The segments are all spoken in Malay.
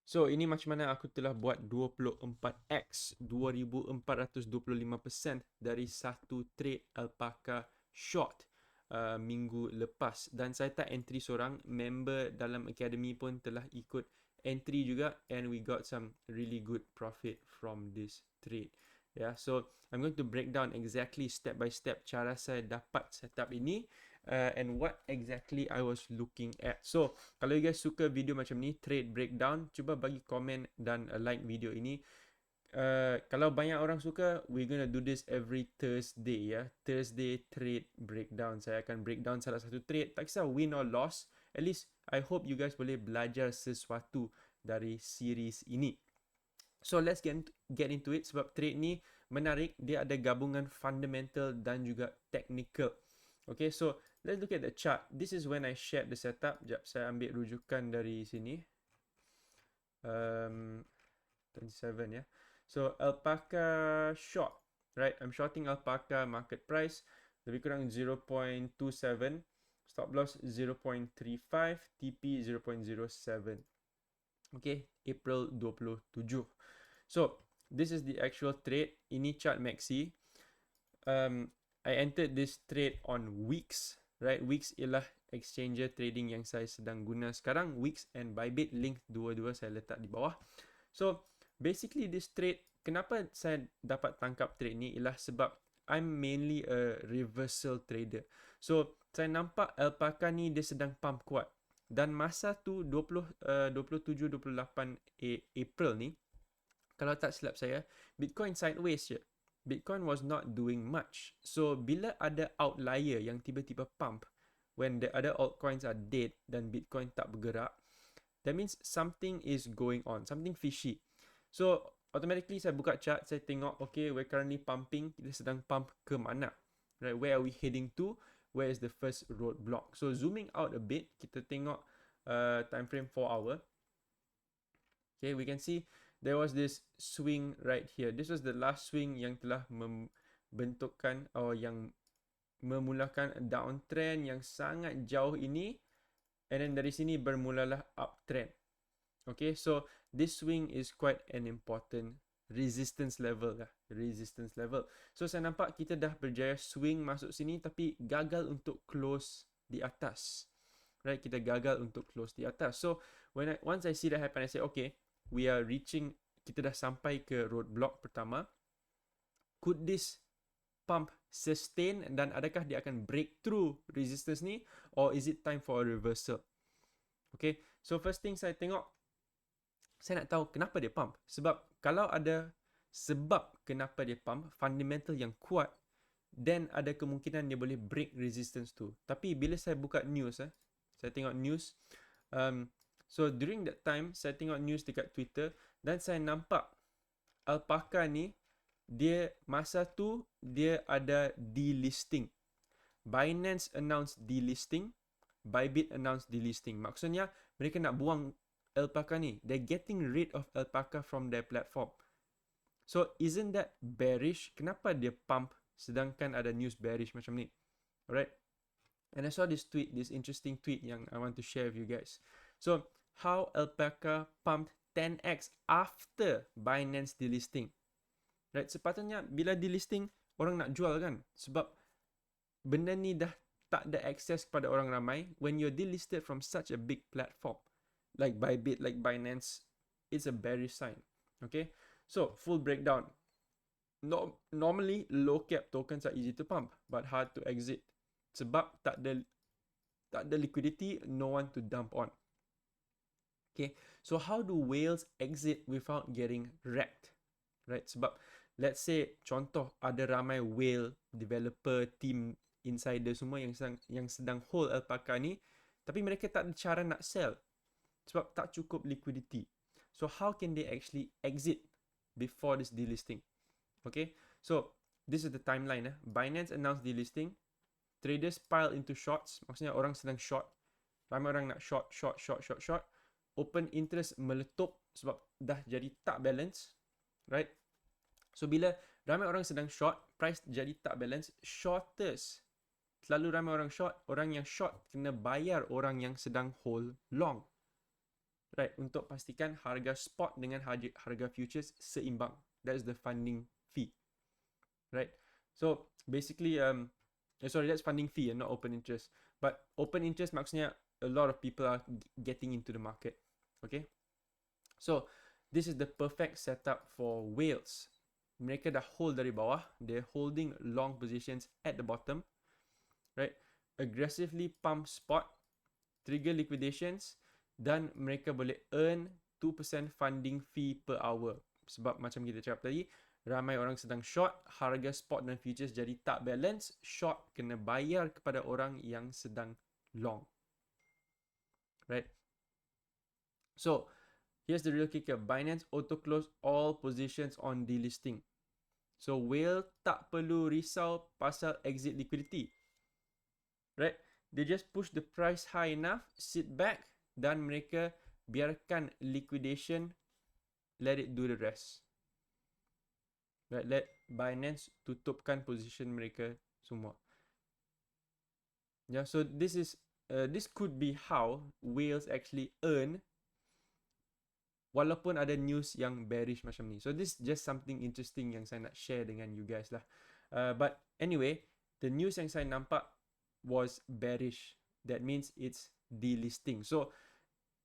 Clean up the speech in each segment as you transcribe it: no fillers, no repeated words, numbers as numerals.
So, ini macam mana aku telah buat 24x 2425% dari satu trade alpaca short minggu lepas. Dan saya tak entry seorang, member dalam academy pun telah ikut entry juga, and we got some really good profit from this trade. Yeah, so I'm going to break down exactly step by step cara saya dapat setup ini and what exactly I was looking at. So, kalau you guys suka video macam ni, trade breakdown, cuba bagi komen dan like video ini. Kalau banyak orang suka, we're gonna do this every Thursday ya. Thursday trade breakdown. Saya akan breakdown salah satu trade. Tak kisah win or loss. At least I hope you guys boleh belajar sesuatu dari series ini. So let's get into it sebab trade ni menarik. Dia ada gabungan fundamental dan juga technical. Okay, so let's look at the chart. This is when I shared the setup. Sekejap, saya ambil rujukan dari sini. 27 ya. So alpaca short, right? I'm shorting alpaca market price lebih kurang 0.27. Stop loss 0.35, TP 0.07. Okay, April 27. So, this is the actual trade. Ini chart Maxi. I entered this trade on Wix, right? Wix ialah exchanger trading yang saya sedang guna sekarang. Wix and Bybit, link dua-dua saya letak di bawah. So, basically this trade, kenapa saya dapat tangkap trade ni ialah sebab I'm mainly a reversal trader. So, saya nampak alpaca ni dia sedang pump kuat. Dan masa tu 27-28 April ni, kalau tak silap saya, Bitcoin sideways je. Bitcoin was not doing much. So, bila ada outlier yang tiba-tiba pump, when the other altcoins are dead dan Bitcoin tak bergerak, that means something is going on, something fishy. So, automatically saya buka chart, saya tengok, okay, we're currently pumping, kita sedang pump ke mana? Right, where are we heading to? Where is the first roadblock? So, zooming out a bit, kita tengok time frame 4 hour. Okay, we can see there was this swing right here. This was the last swing yang telah membentukkan atau yang memulakan downtrend yang sangat jauh ini. And then dari sini bermulalah uptrend. Okay, so this swing is quite an important resistance level lah. Resistance level. So saya nampak kita dah berjaya swing masuk sini tapi gagal untuk close di atas. Right, kita gagal untuk close di atas. So once I see that happen, I say okay, we are reaching, kita dah sampai ke roadblock pertama. Could this pump sustain dan adakah dia akan break through resistance ni, or is it time for a reversal? Okay, so first thing saya tengok, saya nak tahu kenapa dia pump. Sebab kalau ada sebab kenapa dia pump, fundamental yang kuat, then ada kemungkinan dia boleh break resistance tu. Tapi bila saya buka news, saya tengok news, so during that time, saya tengok news dekat Twitter dan saya nampak alpaca ni, dia masa tu dia ada delisting. Binance announced delisting, Bybit announced delisting. Maksudnya mereka nak buang alpaca ni. They're getting rid of alpaca from their platform. So isn't that bearish? Kenapa dia pump sedangkan ada news bearish macam ni? Alright. And I saw this tweet, this interesting tweet yang I want to share with you guys. So, how alpaca pumped 10x after Binance delisting. Right, sepatutnya bila delisting, orang nak jual kan? Sebab benda ni dah tak ada access kepada orang ramai. When you're delisted from such a big platform, like Bybit, like Binance, it's a bearish sign. Okay, so full breakdown. Normally, low cap tokens are easy to pump, but hard to exit. Sebab tak ada liquidity, no one to dump on. Okay, so how do whales exit without getting wrecked? Right, sebab let's say contoh ada ramai whale developer, team insider semua yang sedang hold alpaca ni, tapi mereka tak ada cara nak sell sebab tak cukup liquidity. So how can they actually exit before this delisting? Okay, so this is the timeline. Binance announced delisting. Traders pile into shorts, maksudnya orang sedang short. Ramai orang nak short. Open interest meletup sebab dah jadi tak balance, right? So bila ramai orang sedang short, price jadi tak balance, shorters. Terlalu ramai orang short, orang yang short kena bayar orang yang sedang hold long. right, untuk pastikan harga spot dengan harga futures seimbang. That's the funding fee, right? So basically that's funding fee and not open interest. But open interest maksudnya a lot of people are getting into the market. Okay, so this is the perfect setup for whales. Mereka dah hold dari bawah, they're holding long positions at the bottom, right? Aggressively pump spot, trigger liquidations, dan mereka boleh earn 2% funding fee per hour. Sebab macam kita cakap tadi, ramai orang sedang short, harga spot dan futures jadi tak balance, short kena bayar kepada orang yang sedang long. Right? So, here's the real kicker. Binance auto close all positions on delisting. So, whale tak perlu risau pasal exit liquidity. Right? They just push the price high enough, sit back, dan mereka biarkan liquidation, let it do the rest. Right? Let Binance tutupkan position mereka semua. Yeah, so this could be how whales actually earn walaupun ada news yang bearish macam ni. So this is just something interesting yang saya nak share dengan you guys lah. But anyway, the news yang saya nampak was bearish. That means it's delisting. So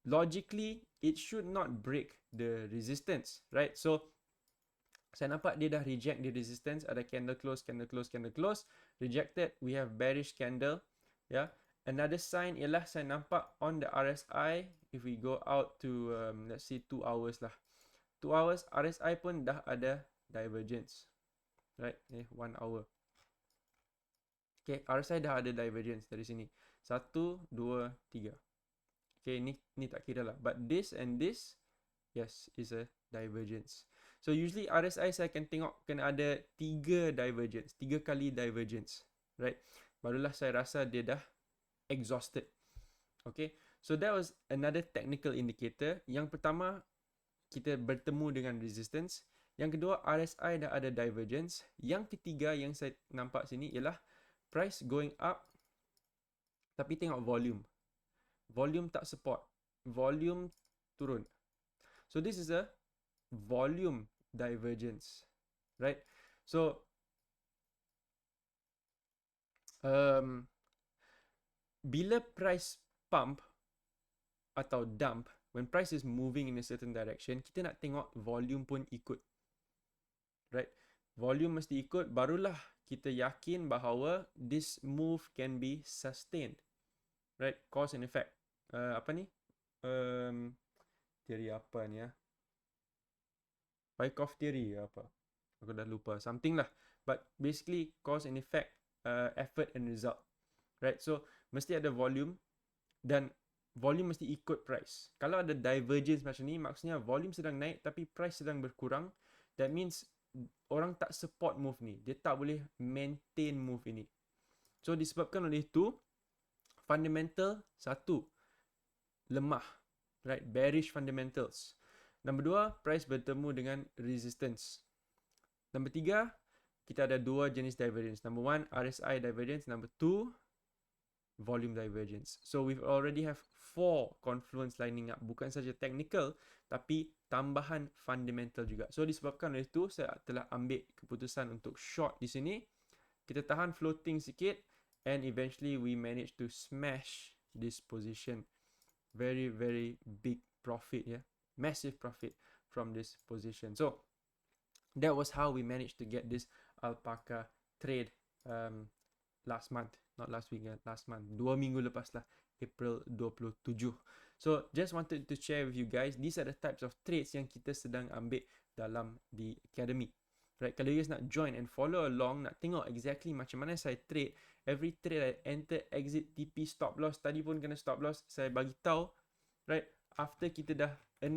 logically, it should not break the resistance, right? So saya nampak dia dah reject the resistance. Ada candle close, candle close, candle close. Rejected. We have bearish candle. Yeah. Another sign ialah saya nampak on the RSI, if we go out to let's say 2 hours lah. 2 hours RSI pun dah ada divergence. Right? 1 hour. Okay, RSI dah ada divergence dari sini. 1, 2, 3. Okay, ni tak kira lah. But this and this, yes, is a divergence. So usually RSI saya akan tengok kena ada 3 divergence. 3 kali divergence. Right? Barulah saya rasa dia dah exhausted. Okay, so that was another technical indicator. Yang pertama, kita bertemu dengan resistance. Yang kedua, RSI dah ada divergence. Yang ketiga yang saya nampak sini ialah price going up, tapi tengok volume. Volume tak support. Volume turun. So this is a volume divergence. Right? So bila price pump atau dump, when price is moving in a certain direction, kita nak tengok volume pun ikut. Right? Volume mesti ikut, barulah kita yakin bahawa this move can be sustained. Right? Cause and effect. Apa ni? Theory apa ni ya? Wyckoff theory apa? Aku dah lupa. Something lah. But basically, cause and effect, effort and result. Right? So, mesti ada volume dan volume mesti ikut price. Kalau ada divergence macam ni, maksudnya volume sedang naik tapi price sedang berkurang. That means orang tak support move ni. Dia tak boleh maintain move ini. So disebabkan oleh itu, fundamental satu, lemah. Right? Bearish fundamentals. Nombor 2, price bertemu dengan resistance. Nombor 3, kita ada 2 jenis divergence. Nombor 1, RSI divergence. Nombor 2, volume divergence. So we already have 4 confluence lining up. Bukan saja technical, tapi tambahan fundamental juga. So disebabkan oleh itu, saya telah ambil keputusan untuk short di sini. Kita tahan floating sikit and eventually we managed to smash this position. Very, very big profit, yeah. Massive profit from this position. So that was how we managed to get this alpaca trade last month. Not last week, last month. 2 minggu lepas lah. April 27. So, just wanted to share with you guys. These are the types of trades yang kita sedang ambil dalam the academy. Right? Kalau you guys nak join and follow along, nak tengok exactly macam mana saya trade. Every trade I enter, exit, TP, stop loss. Tadi pun kena stop loss. Saya bagi tahu. Right? After kita dah 6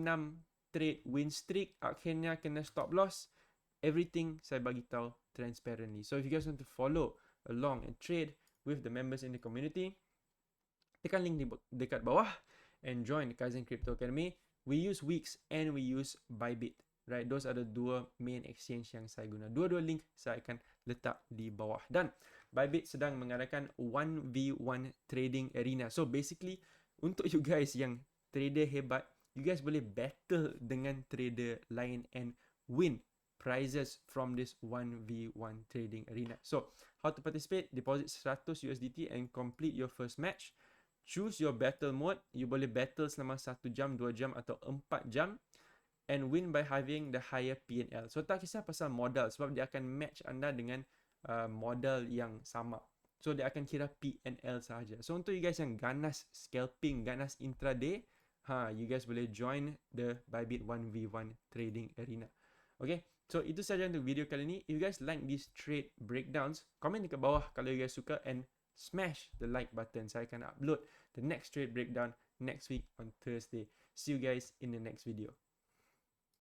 trade win streak, akhirnya kena stop loss. Everything saya bagi tahu transparently. So, if you guys want to follow along and trade with the members in the community, tekan link dekat bawah and join the Kaizen Crypto Academy. We use Wix and we use Bybit. Right, those are the 2 main exchange yang saya guna. Dua-dua link saya akan letak di bawah. Dan Bybit sedang mengadakan 1v1 trading arena. So basically, untuk you guys yang trader hebat, you guys boleh battle dengan trader lain and win prizes from this 1v1 trading arena. So, how to participate? Deposit 100 USDT and complete your first match. Choose your battle mode. You boleh battle selama 1 jam, 2 jam atau 4 jam and win by having the higher P&L. So, tak kisah pasal modal sebab dia akan match anda dengan modal yang sama. So, dia akan kira P&L sahaja. So, untuk you guys yang ganas scalping, ganas intraday, you guys boleh join the Bybit 1v1 trading arena. Okay, so itu saja untuk video kali ini. If you guys like these trade breakdowns, komen di bawah kalau you guys suka and smash the like button. Saya akan upload the next trade breakdown next week on Thursday. See you guys in the next video.